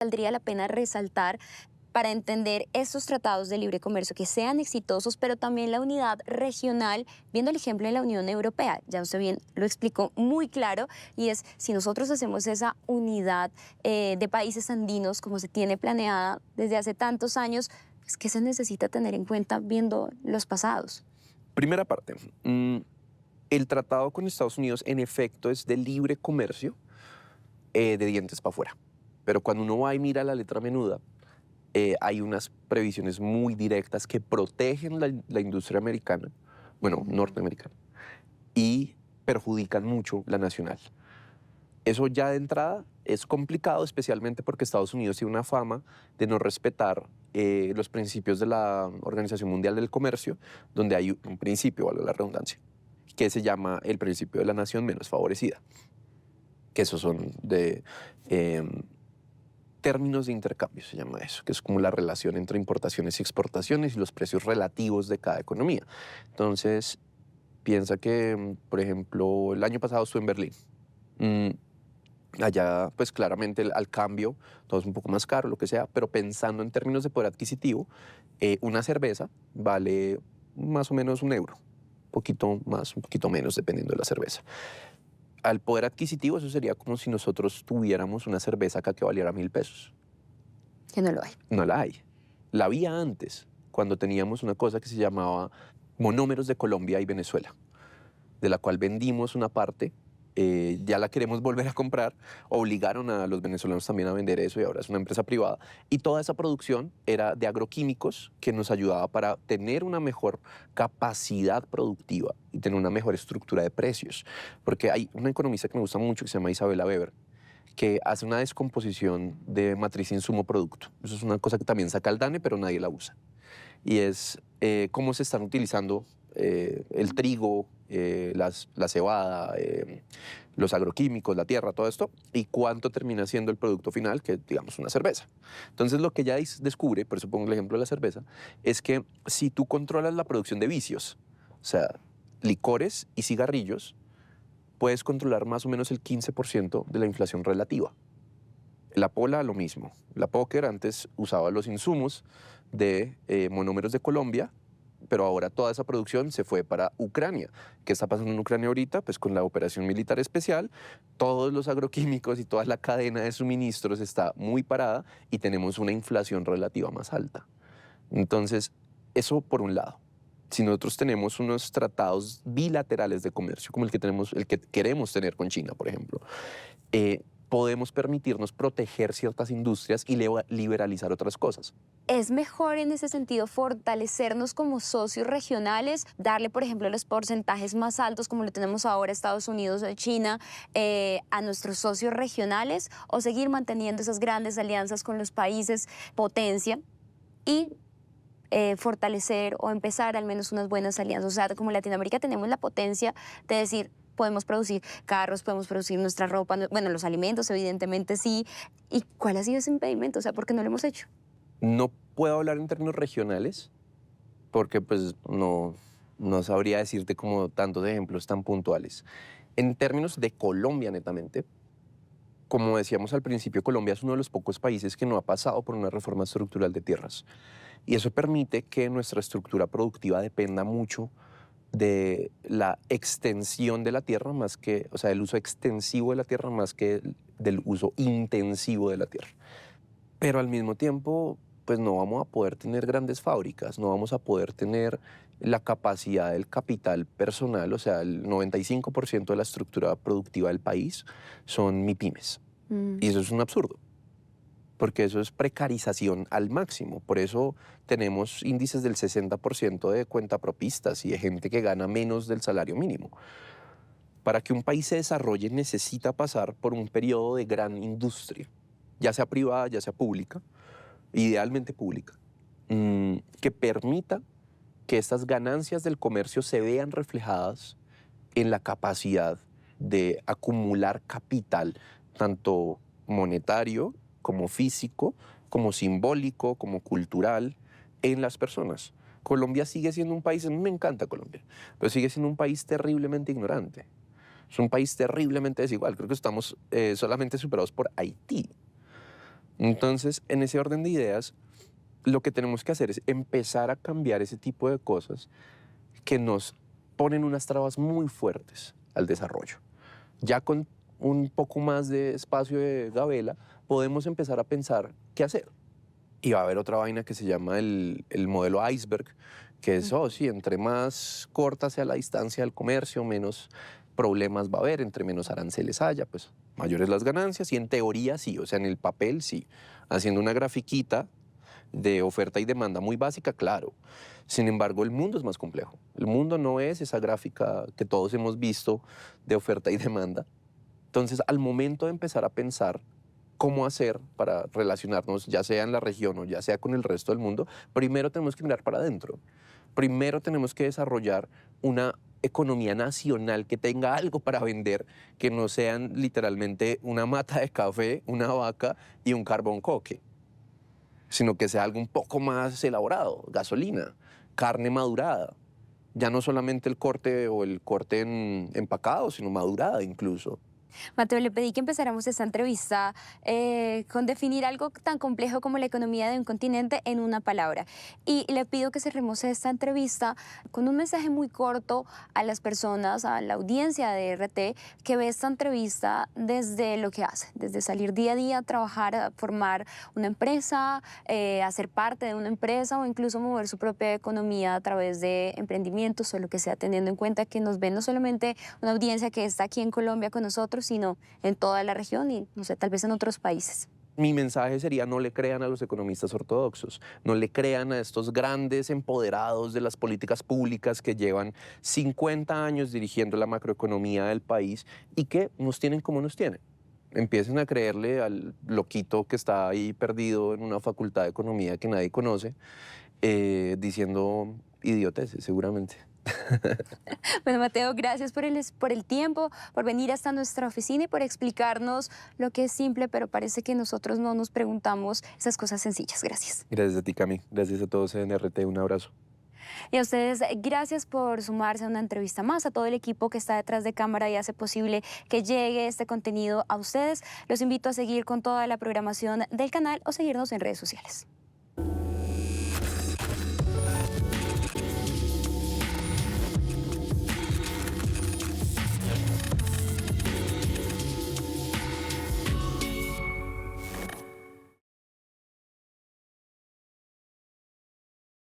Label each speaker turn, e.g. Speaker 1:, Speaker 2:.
Speaker 1: valdría la pena resaltar para entender estos tratados de libre comercio que sean exitosos, pero también la unidad regional, viendo el ejemplo de la Unión Europea? Ya usted bien lo explicó muy claro, y es, si nosotros hacemos esa unidad de países andinos como se tiene planeada desde hace tantos años, pues, ¿qué se necesita tener en cuenta viendo los pasados?
Speaker 2: Primera parte, el tratado con Estados Unidos en efecto es de libre comercio de dientes para afuera. Pero cuando uno va y mira la letra menuda, hay unas previsiones muy directas que protegen la industria americana, bueno, norteamericana, y perjudican mucho la nacional. Eso ya de entrada es complicado, especialmente porque Estados Unidos tiene una fama de no respetar los principios de la Organización Mundial del Comercio, donde hay un principio, valga la redundancia, que se llama el principio de la nación menos favorecida, que esos son de términos de intercambio, se llama eso, que es como la relación entre importaciones y exportaciones y los precios relativos de cada economía. Entonces, piensa que, por ejemplo, el año pasado estuve en Berlín. Mm, Allá, pues claramente al cambio, todo es un poco más caro, lo que sea, pero pensando en términos de poder adquisitivo, una cerveza vale más o menos 1 euro, un poquito más, un poquito menos, dependiendo de la cerveza. Al poder adquisitivo, eso sería como si nosotros tuviéramos una cerveza acá que valiera 1.000 pesos.
Speaker 1: Que no lo hay.
Speaker 2: No la hay. La había antes, cuando teníamos una cosa que se llamaba Monómeros de Colombia y Venezuela, de la cual vendimos una parte, ya la queremos volver a comprar, obligaron a los venezolanos también a vender eso y ahora es una empresa privada. Y toda esa producción era de agroquímicos que nos ayudaba para tener una mejor capacidad productiva y tener una mejor estructura de precios. Porque hay una economista que me gusta mucho que se llama Isabella Weber, que hace una descomposición de matriz insumo-producto. Eso es una cosa que también saca el DANE, pero nadie la usa. Y es cómo se están utilizando el trigo, la cebada, los agroquímicos, la tierra, todo esto, y cuánto termina siendo el producto final, que es, digamos, una cerveza. Entonces, lo que ella descubre, por eso pongo el ejemplo de la cerveza, es que si tú controlas la producción de vicios, o sea, licores y cigarrillos, puedes controlar más o menos el 15% de la inflación relativa. La pola, lo mismo. La póker antes usaba los insumos de monómeros de Colombia, pero ahora toda esa producción se fue para Ucrania. ¿Qué está pasando en Ucrania ahorita? Pues con la operación militar especial, todos los agroquímicos y toda la cadena de suministros está muy parada y tenemos una inflación relativa más alta. Entonces, eso por un lado. Si nosotros tenemos unos tratados bilaterales de comercio, como el que tenemos, el que queremos tener con China, por ejemplo, podemos permitirnos proteger ciertas industrias y liberalizar otras cosas.
Speaker 1: ¿Es mejor en ese sentido fortalecernos como socios regionales, darle, por ejemplo, los porcentajes más altos como lo tenemos ahora Estados Unidos o China a nuestros socios regionales, o seguir manteniendo esas grandes alianzas con los países potencia y fortalecer o empezar al menos unas buenas alianzas? O sea, como Latinoamérica tenemos la potencia de decir, podemos producir carros, podemos producir nuestra ropa, bueno, los alimentos evidentemente sí. ¿Y cuál ha sido ese impedimento? O sea, ¿por qué no lo hemos hecho?
Speaker 2: No puedo hablar en términos regionales porque pues no sabría decirte como tantos ejemplos tan puntuales. En términos de Colombia, netamente, como decíamos al principio, Colombia es uno de los pocos países que no ha pasado por una reforma estructural de tierras. Y eso permite que nuestra estructura productiva dependa mucho de la extensión de la tierra más que, o sea, del uso extensivo de la tierra más que del uso intensivo de la tierra. Pero al mismo tiempo, pues no vamos a poder tener grandes fábricas, no vamos a poder tener la capacidad del capital personal, o sea, el 95% de la estructura productiva del país son MIPYMES.
Speaker 1: Mm.
Speaker 2: Y eso es un absurdo, porque eso es precarización al máximo. Por eso tenemos índices del 60% de cuentapropistas y de gente que gana menos del salario mínimo. Para que un país se desarrolle necesita pasar por un periodo de gran industria, ya sea privada, ya sea pública, idealmente pública, que permita que estas ganancias del comercio se vean reflejadas en la capacidad de acumular capital, tanto monetario como físico, como simbólico, como cultural, en las personas. Colombia sigue siendo un país, a mí me encanta Colombia, pero sigue siendo un país terriblemente ignorante. Es un país terriblemente desigual. Creo que estamos solamente superados por Haití. Entonces, en ese orden de ideas, lo que tenemos que hacer es empezar a cambiar ese tipo de cosas que nos ponen unas trabas muy fuertes al desarrollo. Ya con un poco más de espacio de gabela, podemos empezar a pensar qué hacer. Y va a haber otra vaina que se llama el modelo iceberg, que es, oh, sí, entre más corta sea la distancia del comercio, menos problemas va a haber, entre menos aranceles haya, pues mayores las ganancias. Y en teoría sí, o sea, en el papel sí. Haciendo una grafiquita de oferta y demanda muy básica, claro. Sin embargo, el mundo es más complejo. El mundo no es esa gráfica que todos hemos visto de oferta y demanda. Entonces, al momento de empezar a pensar cómo hacer para relacionarnos, ya sea en la región o ya sea con el resto del mundo, primero tenemos que mirar para adentro. Primero tenemos que desarrollar una economía nacional que tenga algo para vender, que no sean literalmente una mata de café, una vaca y un carbón coque, sino que sea algo un poco más elaborado, gasolina, carne madurada. Ya no solamente el corte o el corte empacado, sino madurada incluso.
Speaker 1: Mateo, le pedí que empezáramos esta entrevista con definir algo tan complejo como la economía de un continente en una palabra. Y le pido que cerremos esta entrevista con un mensaje muy corto a las personas, a la audiencia de RT, que ve esta entrevista desde lo que hace, desde salir día a día a trabajar, a formar una empresa, a ser parte de una empresa o incluso mover su propia economía a través de emprendimientos o lo que sea, teniendo en cuenta que nos ven no solamente una audiencia que está aquí en Colombia con nosotros, sino en toda la región y, no sé, tal vez en otros países.
Speaker 2: Mi mensaje sería: no le crean a los economistas ortodoxos, no le crean a estos grandes empoderados de las políticas públicas que llevan 50 años dirigiendo la macroeconomía del país y que nos tienen como nos tienen. Empiecen a creerle al loquito que está ahí perdido en una facultad de economía que nadie conoce, diciendo idioteces seguramente.
Speaker 1: Bueno, Mateo, gracias por el tiempo, por venir hasta nuestra oficina y por explicarnos lo que es simple, pero parece que nosotros no nos preguntamos esas cosas sencillas. Gracias.
Speaker 2: Gracias a ti, Cami. Gracias a todos en RT. Un abrazo.
Speaker 1: Y a ustedes, gracias por sumarse a una entrevista más, a todo el equipo que está detrás de cámara y hace posible que llegue este contenido a ustedes. Los invito a seguir con toda la programación del canal o seguirnos en redes sociales.